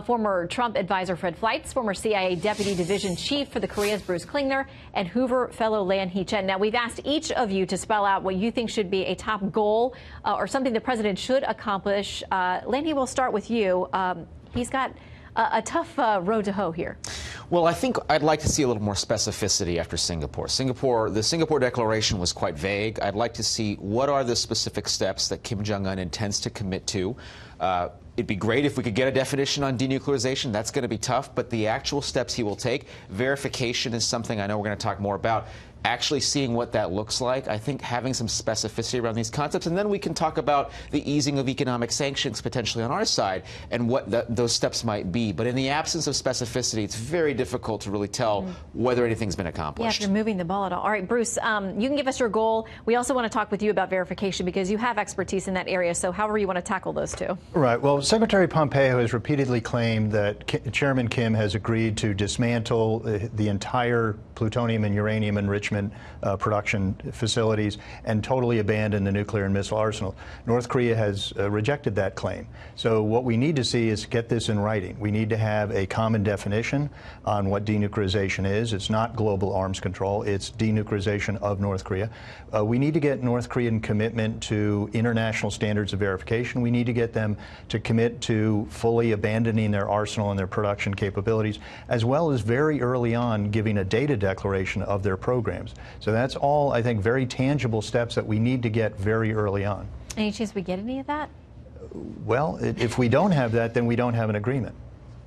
former Trump advisor Fred Fleitz, former CIA Deputy Division Chief for the Koreas Bruce Klingner, and Hoover fellow Lan Hee-chen. Now, we've asked each of you to spell out what you think should be a top goal or something the president should accomplish. Lan Hee, we'll start with you. He's got a tough road to hoe here. Well, I think I'd like to see a little more specificity after Singapore. The Singapore Declaration was quite vague. I'd like to see what are the specific steps that Kim Jong Un intends to commit to. It'd be great if we could get a definition on denuclearization. That's going to be tough, but the actual steps he will take, verification is something I know we're going to talk more about. Actually seeing what that looks like, I think having some specificity around these concepts, and then we can talk about the easing of economic sanctions potentially on our side and what those steps might be. But in the absence of specificity, it's very difficult to really tell whether anything's been accomplished. Yeah, if you're moving the ball at all. All right, Bruce, you can give us your goal. We also want to talk with you about verification because you have expertise in that area, so however you want to tackle those two. Right. Well, Secretary Pompeo has repeatedly claimed that Chairman Kim has agreed to dismantle the entire plutonium and uranium enrichment production facilities and totally abandon the nuclear and missile arsenal. North Korea has rejected that claim. So what we need to see is get this in writing. We need to have a common definition on what denuclearization is. It's not global arms control. It's denuclearization of North Korea. We need to get North Korean commitment to international standards of verification. We need to get them to commit to fully abandoning their arsenal and their production capabilities, as well as very early on giving a data declaration of their programs. So that's all, I think, very tangible steps that we need to get very early on. Any chance we get any of that? Well, if we don't have that, then we don't have an agreement.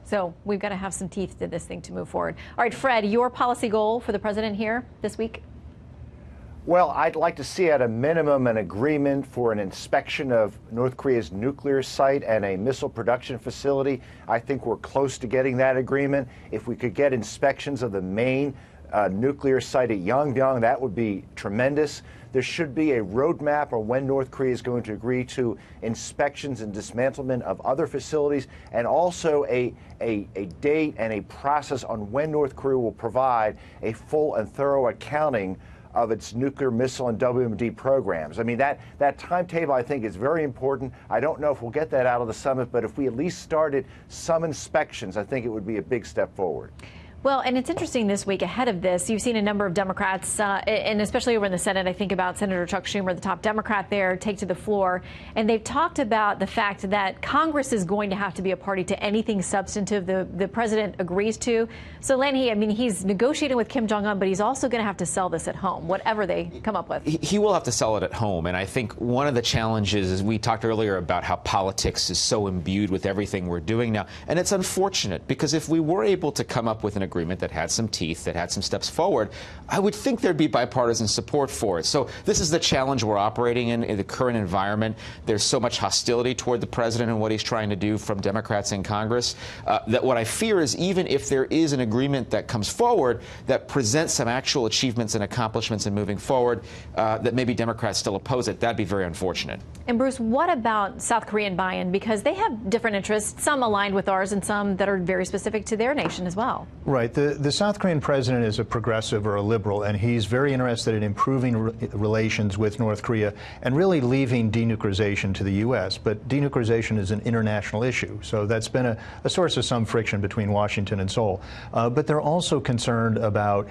So we've got to have some teeth to this thing to move forward. All right, Fred, your policy goal for the president here this week? Well, I'd like to see at a minimum an agreement for an inspection of North Korea's nuclear site and a missile production facility. I think we're close to getting that agreement. If we could get inspections of the main nuclear site at Yongbyon, that would be tremendous. There should be a roadmap on when North Korea is going to agree to inspections and dismantlement of other facilities, and also a date and a process on when North Korea will provide a full and thorough accounting of its nuclear, missile, and WMD programs. I mean, that timetable, I think, is very important. I don't know if we'll get that out of the summit, but if we at least started some inspections, I think it would be a big step forward. Well, and it's interesting this week ahead of this, you've seen a number of Democrats, and especially over in the Senate, I think about Senator Chuck Schumer, the top Democrat there, take to the floor. And they've talked about the fact that Congress is going to have to be a party to anything substantive the president agrees to. So, Lan Hee, I mean, he's negotiating with Kim Jong Un, but he's also going to have to sell this at home, whatever they come up with. He will have to sell it at home. And I think one of the challenges is we talked earlier about how politics is so imbued with everything we're doing now. And it's unfortunate because if we were able to come up with an agreement that had some teeth, that had some steps forward, I would think there'd be bipartisan support for it. So this is the challenge we're operating in the current environment. There's so much hostility toward the president and what he's trying to do from Democrats in Congress that what I fear is even if there is an agreement that comes forward that presents some actual achievements and accomplishments in moving forward, that maybe Democrats still oppose it, that'd be very unfortunate. And Bruce, what about South Korean buy-in? Because they have different interests, some aligned with ours and some that are very specific to their nation as well. Right. The South Korean president is a progressive or a liberal, and he's very interested in improving relations with North Korea and really leaving denuclearization to the U.S. But denuclearization is an international issue, so that's been a source of some friction between Washington and Seoul. But they're also concerned about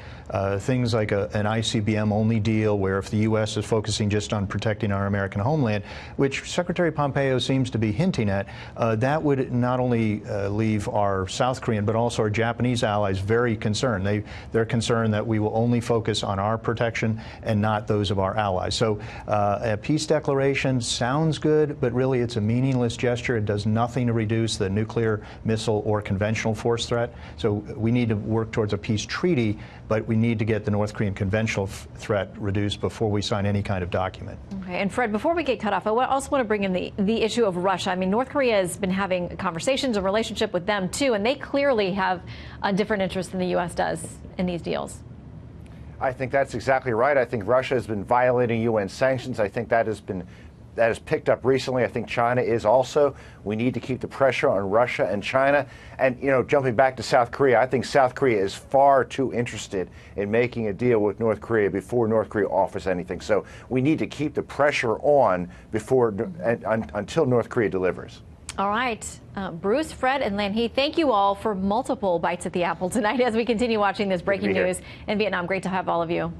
things like an ICBM-only deal, where if the U.S. is focusing just on protecting our American homeland, which Secretary Pompeo seems to be hinting at, that would not only leave our South Korean but also our Japanese allies very concerned. They're concerned that we will only focus on our protection and not those of our allies. So a peace declaration sounds good, but really it's a meaningless gesture. It does nothing to reduce the nuclear, missile, or conventional force threat. So we need to work towards a peace treaty, but we need to get the North Korean conventional threat reduced before we sign any kind of document. Okay, and Fred, before we get cut off, I also want to bring in the issue of Russia. I mean, North Korea has been having conversations, a relationship with them too, and they clearly have a different interest than the U.S. does in these deals. I think that's exactly right. I think Russia has been violating UN sanctions. I think that has picked up recently. I think China is also. We need to keep the pressure on Russia and China. And, you know, jumping back to South Korea, I think South Korea is far too interested in making a deal with North Korea before North Korea offers anything. So we need to keep the pressure on until North Korea delivers. All right. Bruce, Fred, and Lanhee, thank you all for multiple bites at the apple tonight as we continue watching this breaking news in Vietnam. Great to have all of you.